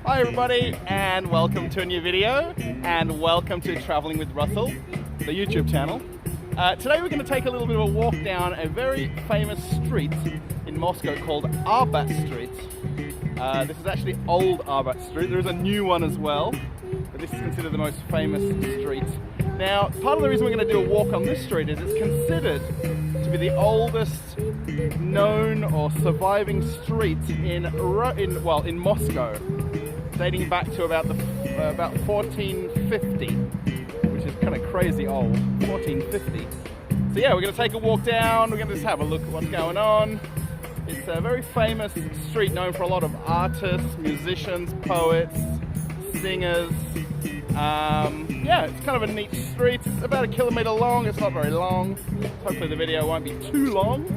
Hi everybody, and welcome to a new video, and welcome to Traveling with Russell, the YouTube channel. Today we're going to take a little bit of a walk down a very famous street in Moscow called Arbat Street. This is actually Old Arbat Street. There is a new one as well, but this is considered the most famous street. Now, part of the reason we're going to do a walk on this street is it's considered to be the oldest known or surviving street in Moscow, dating back to about 1450, which is kind of crazy old, 1450. So yeah, we're going to take a walk down, we're going to just have a look at what's going on. It's a very famous street known for a lot of artists, musicians, poets, singers. Yeah, it's kind of a neat street. It's about 1 kilometer long, it's not very long. Hopefully the video won't be too long.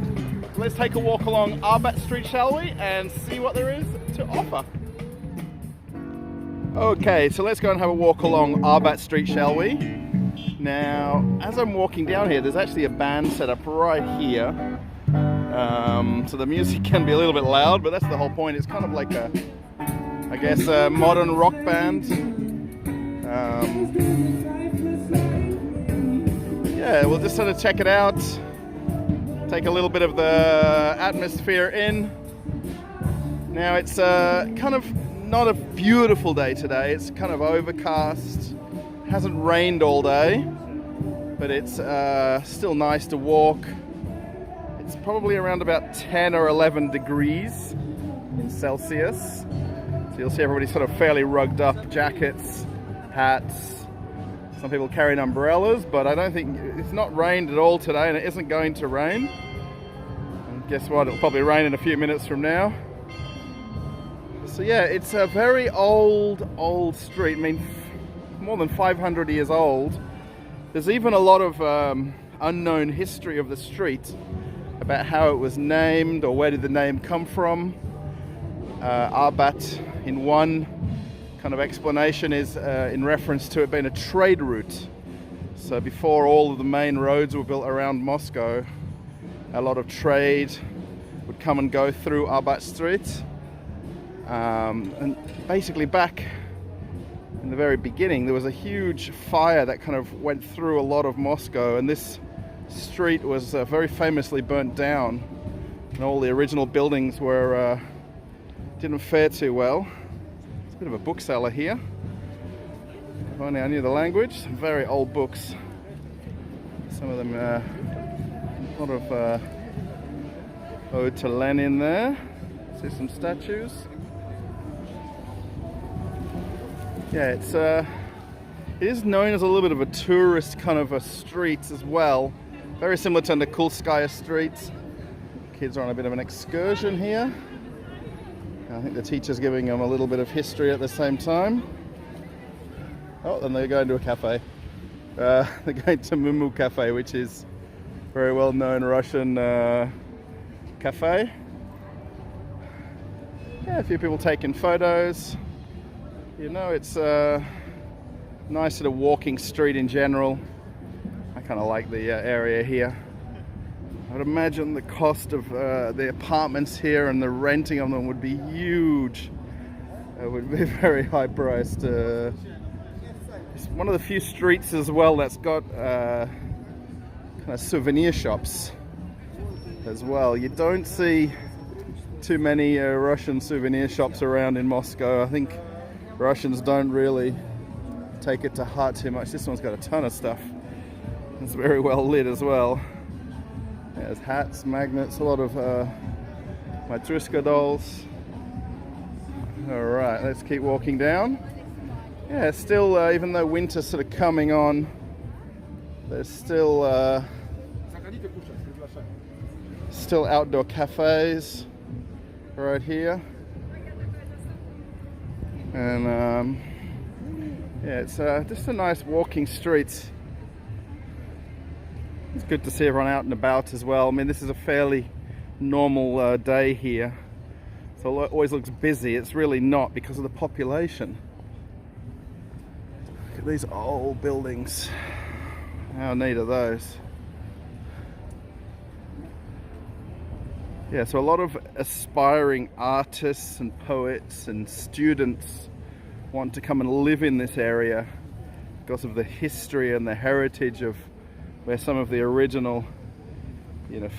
Let's take a walk along Arbat Street, shall we, and see what there is to offer. Okay, so let's go and have a walk along Arbat Street, shall we? Now, as I'm walking down here, there's actually a band set up right here. So the music can be a little bit loud, but that's the whole point. It's kind of like a, I guess, a modern rock band. Yeah, we'll just sort of check it out, take a little bit of the atmosphere in. Now it's kind of not a beautiful day today. It's kind of overcast. It hasn't rained all day, but it's still nice to walk. It's probably around about 10 or 11 degrees in Celsius. So you'll see everybody sort of fairly rugged up, jackets, hats. Some people carrying umbrellas, but I don't think it's not rained at all today, and it isn't going to rain. And guess what? It'll probably rain in a few minutes from now. So yeah, it's a very old street. I mean, more than 500 years old. There's even a lot of unknown history of the street about how it was named or where did the name come from. Arbat, in one kind of explanation, is in reference to it being a trade route. So before all of the main roads were built around Moscow, a lot of trade would come and go through Arbat Street. And basically back in the very beginning, there was a huge fire that kind of went through a lot of Moscow, and this street was very famously burnt down, and all the original buildings were didn't fare too well. It's a bit of a bookseller here. If only I knew the language. Some very old books. Some of them a lot of ode to Lenin there. See some statues. Yeah, it is known as a little bit of a tourist kind of a street as well. Very similar to Nikolskaya Street. Kids are on a bit of an excursion here. I think the teacher's giving them a little bit of history at the same time. Oh, then they're going to a cafe. They're going to Mumu Cafe, which is a very well-known Russian cafe. Yeah, a few people taking photos. You know, it's a nice sort of walking street in general. I kind of like the area here. I'd imagine the cost of the apartments here and the renting of them would be huge. It would be very high priced. It's one of the few streets as well that's got kind of souvenir shops as well. You don't see too many Russian souvenir shops around in Moscow. I think Russians don't really take it to heart too much. This one's got a ton of stuff. It's very well lit as well. There's hats, magnets, a lot of Matryoshka dolls. Alright, let's keep walking down. Yeah, still, even though winter's sort of coming on, there's still outdoor cafes right here. And yeah, it's just a nice walking street. It's good to see everyone out and about as well. I mean, this is a fairly normal day here, so it always looks busy. It's really not because of the population. Look at these old buildings. How neat are those? Yeah, so a lot of aspiring artists and poets and students want to come and live in this area because of the history and the heritage of where some of the original,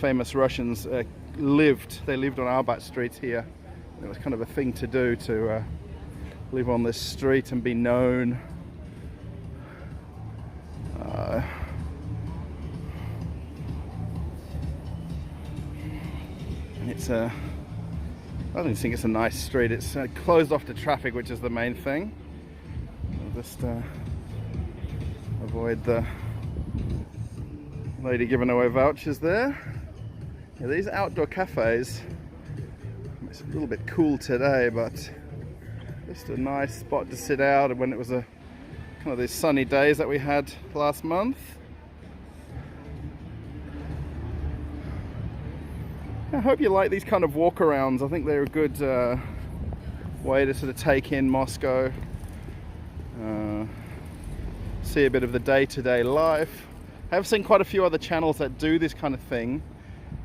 famous Russians lived. They lived on Arbat streets here. It was kind of a thing to do, to live on this street and be known. It's I don't think it's a nice street. It's closed off to traffic, which is the main thing. I'll just avoid the lady giving away vouchers there. Yeah, these outdoor cafes, it's a little bit cool today, but just a nice spot to sit out when it was a kind of these sunny days that we had last month. I hope you like these kind of walk-arounds. I think they're a good way to sort of take in Moscow, see a bit of the day-to-day life. I have seen quite a few other channels that do this kind of thing,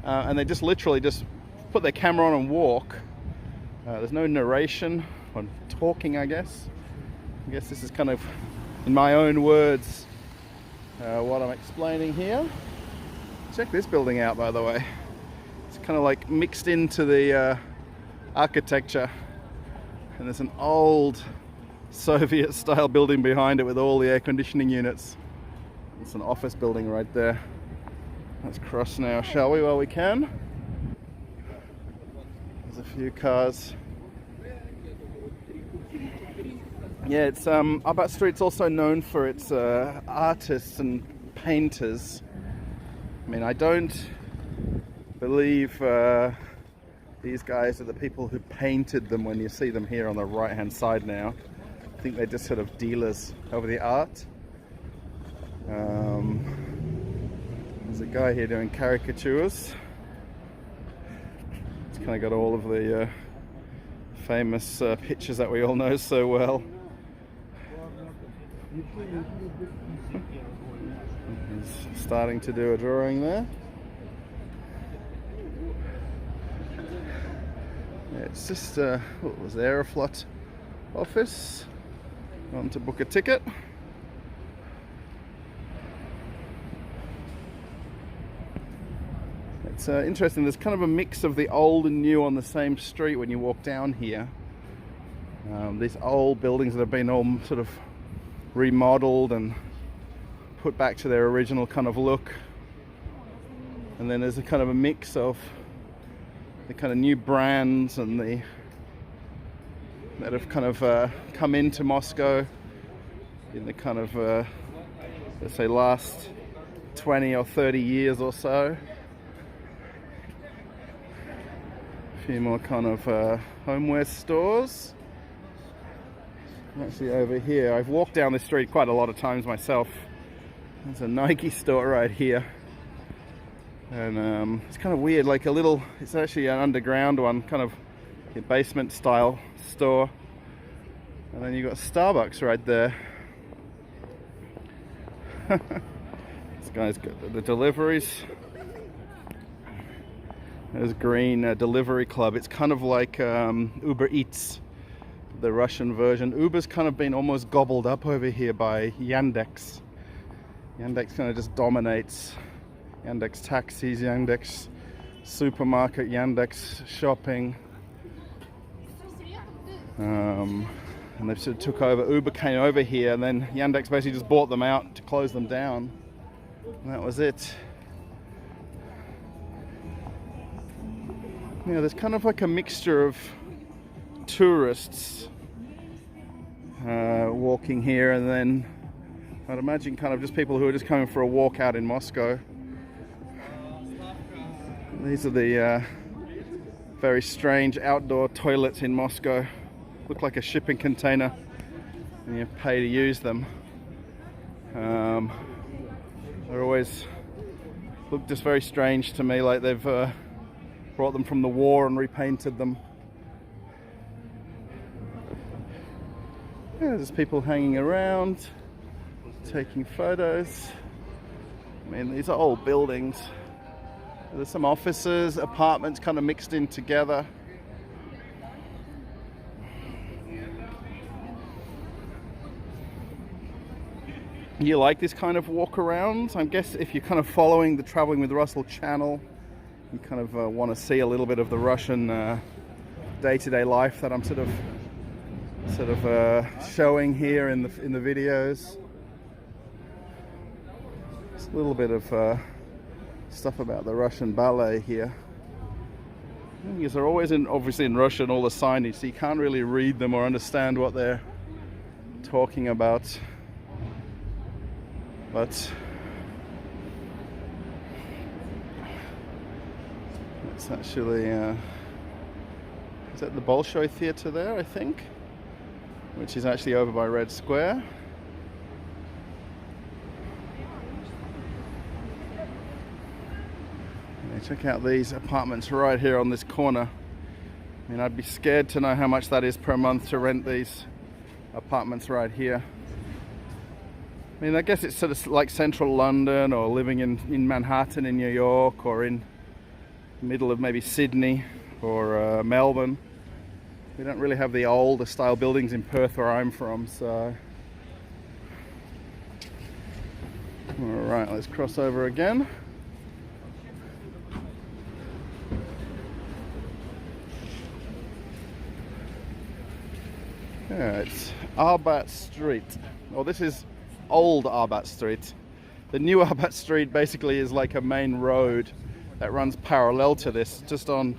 and they just literally just put their camera on and walk. There's no narration or talking, I guess. I guess this is kind of, in my own words, what I'm explaining here. Check this building out, by the way. Kind of like mixed into the architecture, and there's an old Soviet style building behind it with all the air conditioning units. It's an office building right there. Let's cross now, shall we, while we can. There's a few cars. Yeah, it's Arbat Street's also known for its artists and painters. I mean, I don't believe these guys are the people who painted them when you see them here on the right hand side now. I think they're just sort of dealers over the art. There's a guy here doing caricatures. It's kind of got all of the famous pictures that we all know so well. He's starting to do a drawing there. It's just, what was the Aeroflot office. On to book a ticket. It's interesting, there's kind of a mix of the old and new on the same street when you walk down here. These old buildings that have been all sort of remodeled and put back to their original kind of look. And then there's a kind of a mix of the kind of new brands and that have kind of come into Moscow in the kind of let's say last 20 or 30 years or so. A few more kind of homeware stores. Actually over here, I've walked down this street quite a lot of times myself. There's a Nike store right here. And it's kind of weird, like it's actually an underground one, kind of a basement style store. And then you've got Starbucks right there. This guy's got the deliveries. There's Green Delivery Club. It's kind of like Uber Eats, the Russian version. Uber's kind of been almost gobbled up over here by Yandex. Yandex kind of just dominates. Yandex taxis, Yandex supermarket, Yandex shopping. And they sort of took over. Uber came over here, and then Yandex basically just bought them out to close them down. And that was it. Yeah, there's kind of like a mixture of tourists walking here, and then I'd imagine kind of just people who are just coming for a walk out in Moscow. These are the very strange outdoor toilets in Moscow. Look like a shipping container, and you pay to use them. They're always look just very strange to me, like they've brought them from the war and repainted them. Yeah, there's people hanging around, taking photos. I mean, these are old buildings. There's some offices, apartments kind of mixed in together. You like this kind of walk around? I guess if you're kind of following the Traveling with Russell channel, you kind of want to see a little bit of the Russian day-to-day life that I'm sort of showing here in the videos. Just a little bit of stuff about the Russian ballet here. Because they're always obviously in Russian, all the signage, so you can't really read them or understand what they're talking about. But it's actually, is that the Bolshoi Theatre there, I think? Which is actually over by Red Square. And check out these apartments right here on this corner. I mean, I'd be scared to know how much that is per month to rent these apartments right here. I mean, I guess it's sort of like central London, or living in Manhattan in New York, or in the middle of maybe Sydney or Melbourne. We don't really have the older style buildings in Perth where I'm from, so. Alright, let's cross over again. Yeah, it's Arbat Street. Well, this is old Arbat Street. The new Arbat Street basically is like a main road that runs parallel to this, just on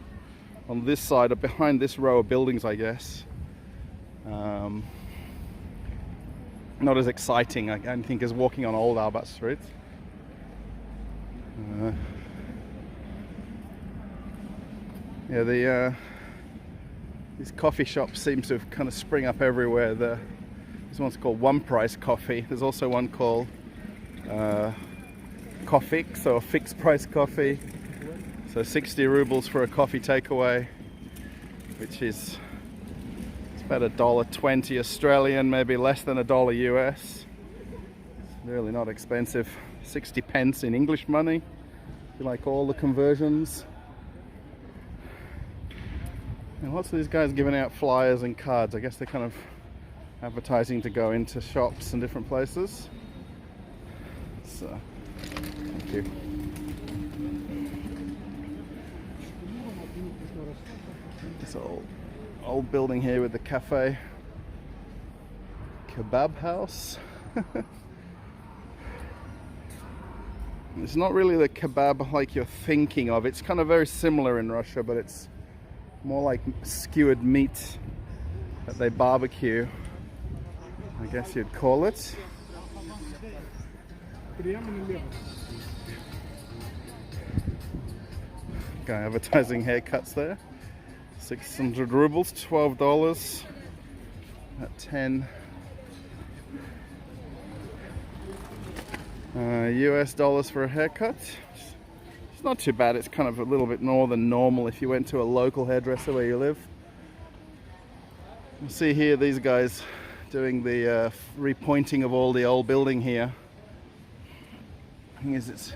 this side, or behind this row of buildings, I guess. Not as exciting, I think, as walking on old Arbat Street. Yeah, these coffee shops seem to have kind of spring up everywhere. This one's called One Price Coffee. There's also one called Coffix, or fixed price coffee. So 60 rubles for a coffee takeaway, which is about $1.20 Australian, maybe less than $1 US. It's really not expensive. 60 pence in English money, if you like all the conversions. And lots of these guys giving out flyers and cards. I guess they're kind of advertising to go into shops and different places. So, thank you. This old building here with the cafe, kebab house. It's not really the kebab like you're thinking of. It's kind of very similar in Russia, but it's more like skewered meat that they barbecue, I guess you'd call it. Guy advertising haircuts there. 600 rubles, $12 at 10 US dollars for a haircut. It's not too bad. It's kind of a little bit more than normal if you went to a local hairdresser where you live. You see here these guys doing the repointing of all the old building here. The thing is, it's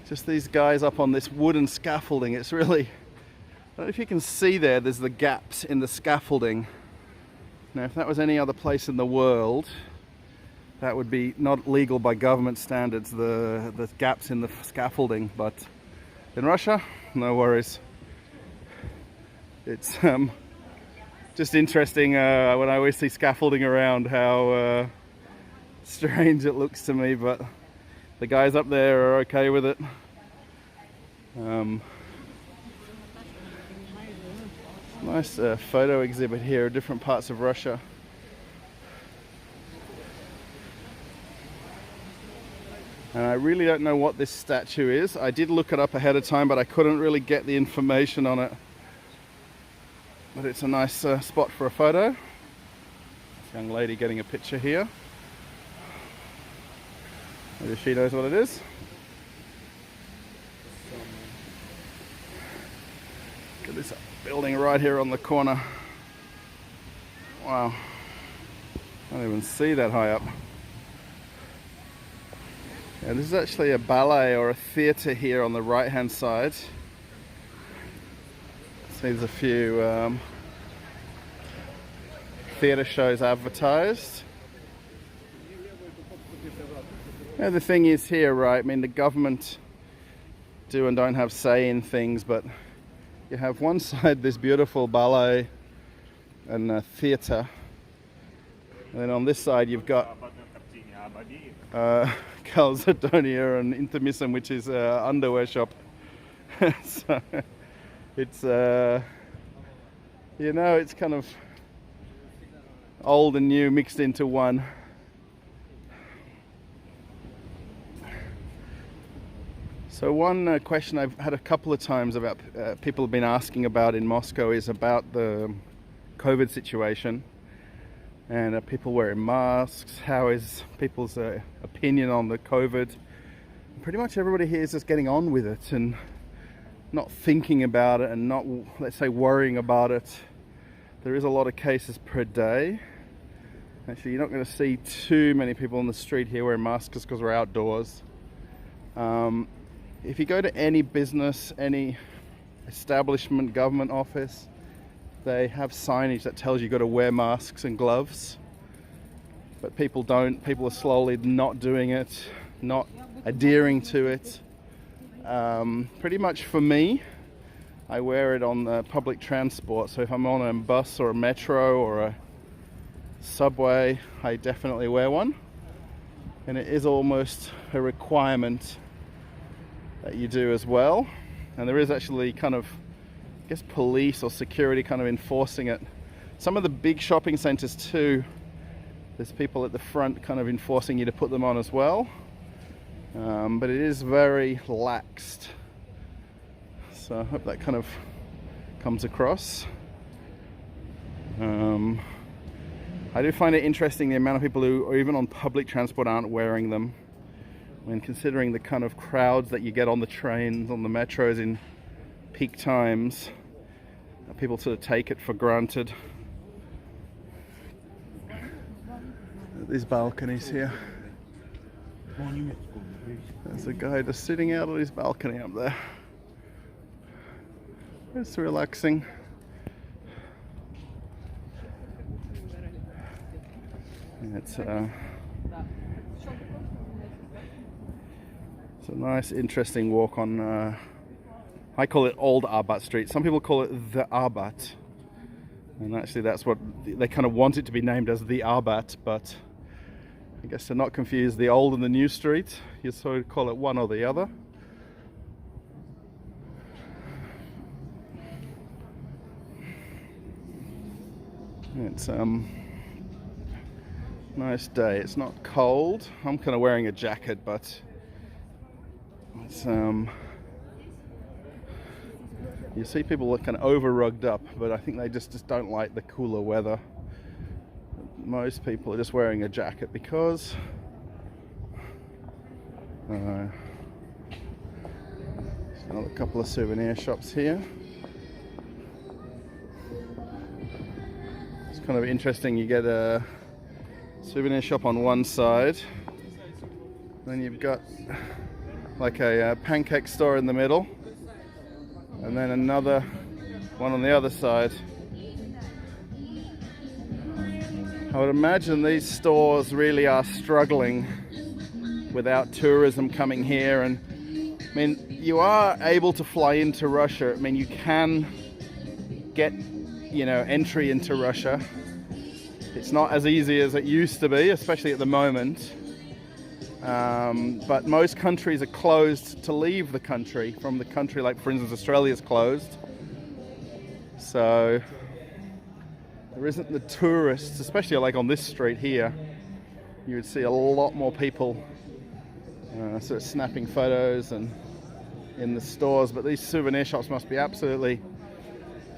just these guys up on this wooden scaffolding. It's really, I don't know if you can see there's the gaps in the scaffolding. Now, if that was any other place in the world, that would be not legal by government standards, the gaps in the scaffolding. But in Russia, no worries. It's just interesting when I always see scaffolding around, how strange it looks to me, but the guys up there are okay with it. Nice photo exhibit here of different parts of Russia. And I really don't know what this statue is. I did look it up ahead of time, but I couldn't really get the information on it. But it's a nice spot for a photo. This young lady getting a picture here. Maybe she knows what it is. Look at this building right here on the corner. Wow. I don't even see that high up. And this is actually a ballet or a theatre here on the right hand side. So there's a few theatre shows advertised. Now the thing is here, right, I mean the government do and don't have say in things, but you have one side this beautiful ballet and theatre, and then on this side you've got Calzedonia and Intermissum, which is underwear shop. So it's you know, it's kind of old and new mixed into one. So one question I've had a couple of times about people have been asking about in Moscow is about the COVID situation, and are people wearing masks? How is people's opinion on the COVID? Pretty much everybody here is just getting on with it and not thinking about it and not, let's say, worrying about it. There is a lot of cases per day. Actually, you're not going to see too many people on the street here wearing masks because we're outdoors. If you go to any business, any establishment, government office, they have signage that tells you you've got to wear masks and gloves. But people don't. People are slowly not doing it, not adhering to it. Pretty much for me, I wear it on the public transport. So if I'm on a bus or a metro or a subway, I definitely wear one. And it is almost a requirement that you do as well. And there is actually kind of, I guess, police or security kind of enforcing it. Some of the big shopping centers too, there's people at the front kind of enforcing you to put them on as well. But it is very laxed. So I hope that kind of comes across. I do find it interesting the amount of people who are even on public transport aren't wearing them. When considering the kind of crowds that you get on the trains, on the metros in peak times, people sort of take it for granted. These balconies here. There's a guy just sitting out on his balcony up there. It's relaxing. It's a nice, interesting walk on, I call it Old Arbat Street. Some people call it the Arbat. And actually that's what, they kind of want it to be named as the Arbat, but I guess to not confuse the old and the new street, you sort of call it one or the other. It's nice day. It's not cold. I'm kind of wearing a jacket, but it's you see people look kind of over rugged up, but I think they just don't like the cooler weather. Most people are just wearing a jacket because there's another couple of souvenir shops here. It's kind of interesting. You get a souvenir shop on one side, then you've got like a pancake store in the middle, and then another one on the other side. I would imagine these stores really are struggling without tourism coming here. And I mean, you are able to fly into Russia. I mean, you can get, you know, entry into Russia. It's not as easy as it used to be, especially at the moment. But most countries are closed to leave the country, from the country, like for instance Australia's closed. So there isn't the tourists, especially like on this street here. You would see a lot more people sort of snapping photos and in the stores, but these souvenir shops must be absolutely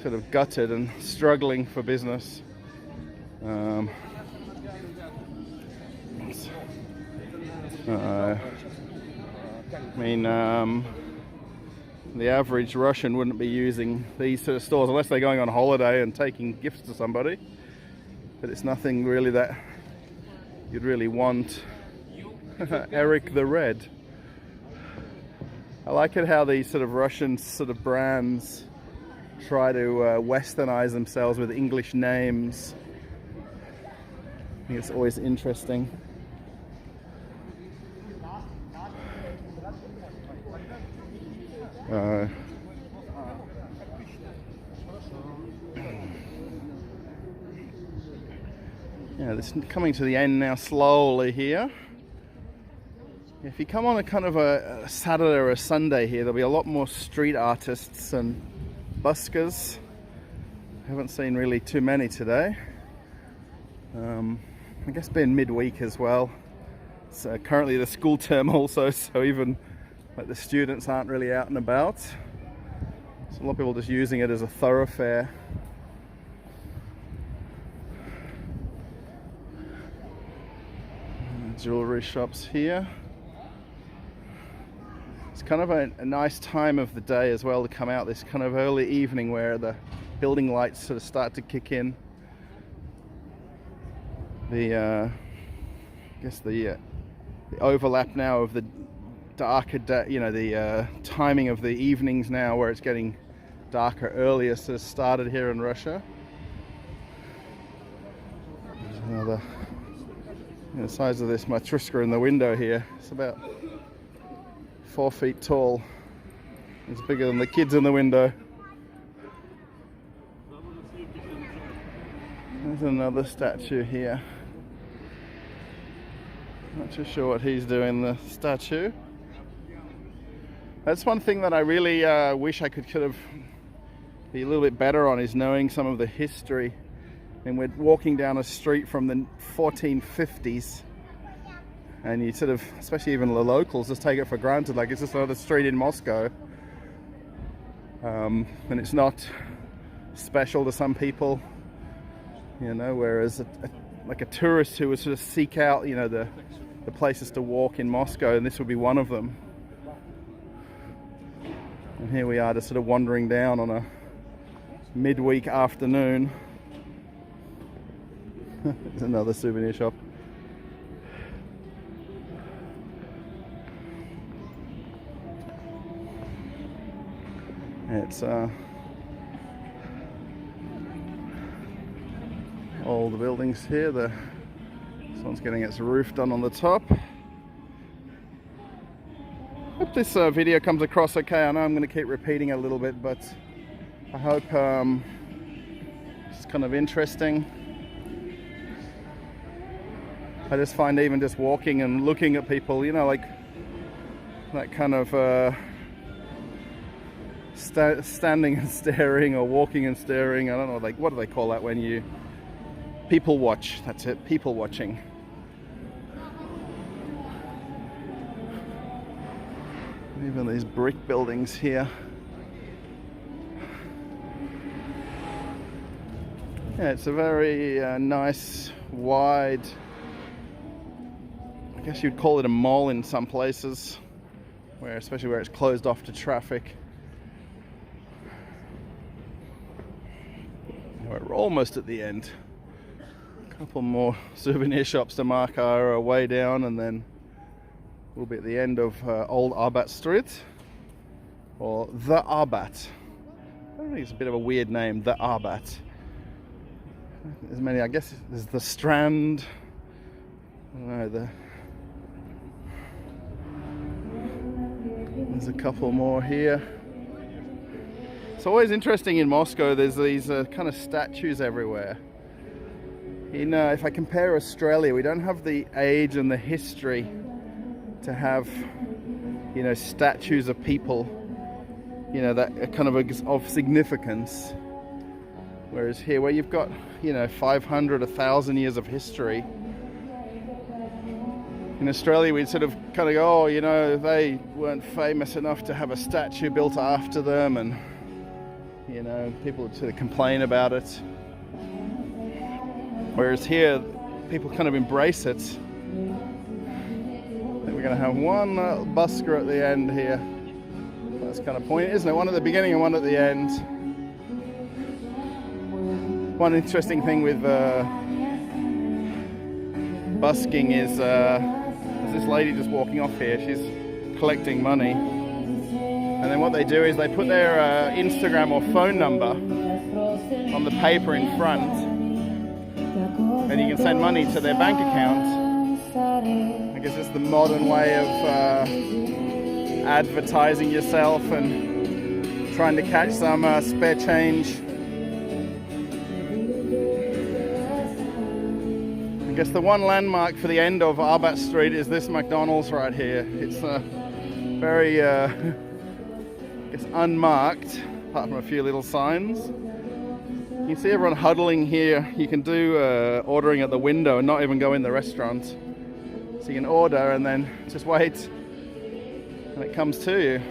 sort of gutted and struggling for business. I mean, the average Russian wouldn't be using these sort of stores unless they're going on holiday and taking gifts to somebody. But it's nothing really that you'd really want. Eric the Red. I like it how these sort of Russian sort of brands try to westernize themselves with English names. I think it's always interesting. Yeah, this is coming to the end now slowly here. If you come on a kind of a Saturday or a Sunday here, there'll be a lot more street artists and buskers. I haven't seen really too many today. I guess being midweek as well. It's currently the school term also, so even like the students aren't really out and about. So a lot of people just using it as a thoroughfare. Jewelry shops here. It's kind of a nice time of the day as well to come out this kind of early evening where the building lights sort of start to kick in. I guess the overlap now of the darker day, you know, the timing of the evenings now where it's getting darker earlier sort of started here in Russia. There's another, the size of this matryoshka in the window here. It's about 4 feet tall. It's bigger than the kids in the window. There's another statue here. Not too sure what he's doing, the statue. That's one thing that I really wish I could be a little bit better on, is knowing some of the history. And we're walking down a street from the 1450s, and you sort of, especially even the locals, just take it for granted, like it's just another street in Moscow. And it's not special to some people, you know, whereas like a tourist who would sort of seek out, you know, the places to walk in Moscow, and this would be one of them. And here we are just sort of wandering down on a midweek afternoon. There's another souvenir shop. It's all the buildings here. This one's getting its roof done on the top. Hope this video comes across okay. I know I'm going to keep repeating it a little bit, but I hope it's kind of interesting. I just find even just walking and looking at people, you know, like that kind of standing and staring, or walking and staring. I don't know, like, what do they call that when you people watch? That's it, people watching. Even these brick buildings here. Yeah, it's a very nice, wide, I guess you'd call it a mall in some places, especially where it's closed off to traffic. We're almost at the end. A couple more souvenir shops to mark our way down, and then we'll be at the end of Old Arbat Street, or the Arbat. I think it's a bit of a weird name, the Arbat. There's many, I guess there's the Strand. I don't know, there's a couple more here. It's always interesting in Moscow, there's these kind of statues everywhere. If I compare Australia, we don't have the age and the history to have, you know, statues of people, you know, that are kind of significance. Whereas here, where you've got, you know, 500, 1,000 years of history. In Australia, we'd sort of kind of go, oh, you know, they weren't famous enough to have a statue built after them, and, you know, people would sort of complain about it. Whereas here, people kind of embrace it. We're going to have one busker at the end here. That's kind of point, isn't it? One at the beginning and one at the end. One interesting thing with busking is, as this lady just walking off here. She's collecting money. And then what they do is they put their Instagram or phone number on the paper in front, and you can send money to their bank account. I guess it's the modern way of advertising yourself and trying to catch some spare change. I guess the one landmark for the end of Arbat Street is this McDonald's right here. It's very, I guess, unmarked, apart from a few little signs. You can see everyone huddling here. You can do ordering at the window and not even go in the restaurant. So you can order and then just wait and it comes to you.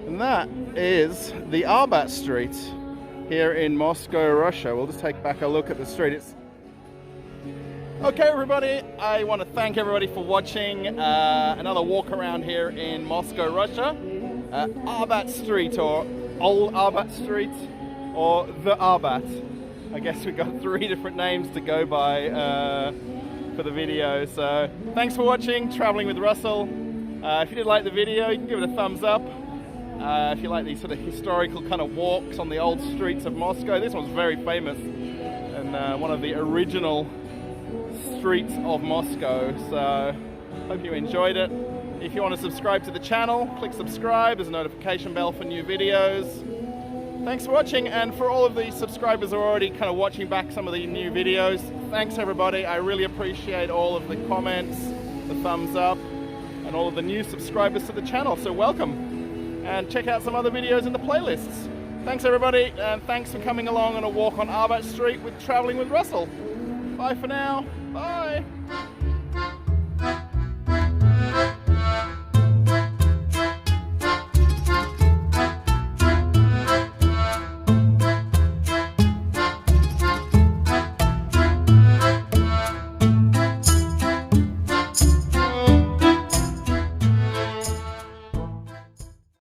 And that is the Arbat Street here in Moscow, Russia. We'll just take back a look at the street. Okay, everybody, I want to thank everybody for watching another walk around here in Moscow, Russia. Arbat Street, or Old Arbat Street, or the Arbat. I guess we've got 3 different names to go by for the video. So thanks for watching Traveling with Russell. If you did like the video, you can give it a thumbs up. If you like these sort of historical kind of walks on the old streets of Moscow, this one's very famous and one of the original streets of Moscow. So hope you enjoyed it. If you want to subscribe to the channel, click subscribe. There's a notification bell for new videos. Thanks for watching, and for all of the subscribers who are already kind of watching back some of the new videos, thanks everybody. I really appreciate all of the comments, the thumbs up, and all of the new subscribers to the channel. So welcome, and check out some other videos in the playlists. Thanks everybody, and thanks for coming along on a walk on Arbat Street with Traveling with Russell. Bye for now. Bye.